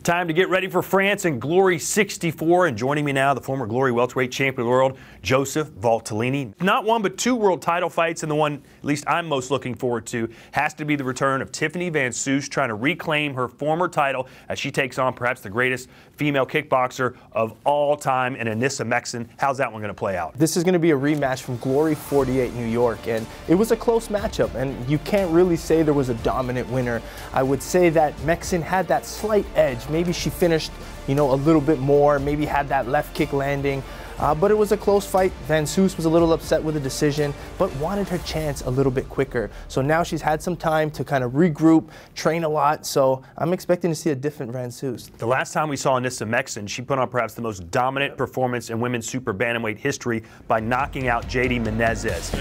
Time to get ready for France and Glory 64. And joining me now, the former Glory welterweight champion of the world, Joseph Valtellini. Not one, but two world title fights, and the one at least I'm most looking forward to has to be the return of Tiffany van Soest, trying to reclaim her former title as she takes on perhaps the greatest female kickboxer of all time, and Anissa Meksen. How's that one going to play out? This is going to be a rematch from Glory 48 New York, and it was a close matchup, and you can't really say there was a dominant winner. I would say that Meksen had that slight edge. Maybe she finished, a little bit more, maybe had that left kick landing, but it was a close fight. Van Soest was a little upset with the decision, but wanted her chance a little bit quicker. So now she's had some time to kind of regroup, train a lot, so I'm expecting to see a different Van Soest. The last time we saw Anissa Meksen, she put on perhaps the most dominant performance in women's super bantamweight history by knocking out JD Menezes.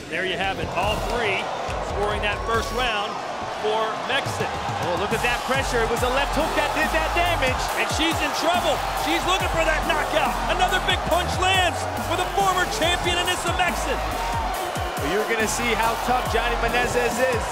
There you have it, all three scoring that first round for Meksen. Oh, look at that pressure. It was a left hook that did that damage, and she's in trouble. She's looking for that knockout. Another big punch lands for the former champion Anissa Meksen. Well, you're going to see how tough Johnny Menezes is.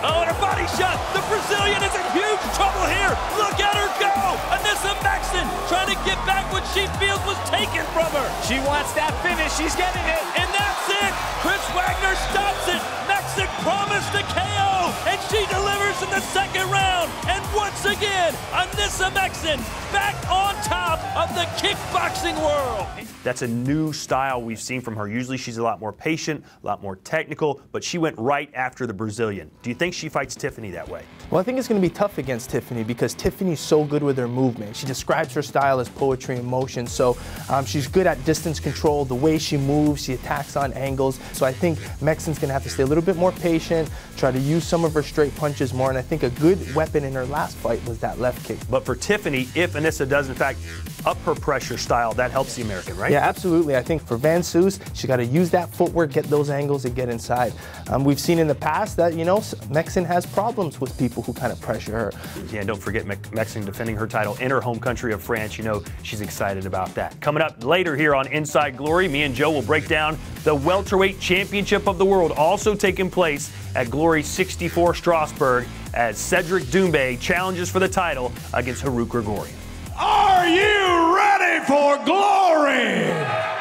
Oh, and a body shot. The Brazilian is in huge trouble here. Look at her go. Anissa Meksen trying to get back what she feels was taken from her. She wants that finish. She's getting it. And that's it. Chris Wagner stops it. Meksen promised a KO, and she delivers in the second round. And once again, Anissa Meksen back on top of the kickboxing world. That's a new style we've seen from her. Usually she's a lot more patient, a lot more technical, but she went right after the Brazilian. Do you think she fights Tiffany that way? Well, I think it's going to be tough against Tiffany because Tiffany's so good with her movement. She describes her style as poetry in motion, so she's good at distance control, the way she moves, she attacks on angles. So I think Meksen's going to have to stay a little bit more patient, try to use some of her straight punches more, and I think a good weapon in her last fight was that left kick. But for Tiffany, if Anissa does in fact up her pressure style, that helps the American, right? Yeah, absolutely. I think for Van Soest, she got to use that footwork, get those angles, and get inside. We've seen in the past that, Meksen has problems with people who kind of pressure her. Yeah, don't forget Meksen defending her title in her home country of France. She's excited about that. Coming up later here on Inside Glory, me and Joe will break down the welterweight championship of the world, also taking place at Glory 64 Strasbourg, as Cedric Doumbé challenges for the title against Haruk Grigorian. Are you ready for glory?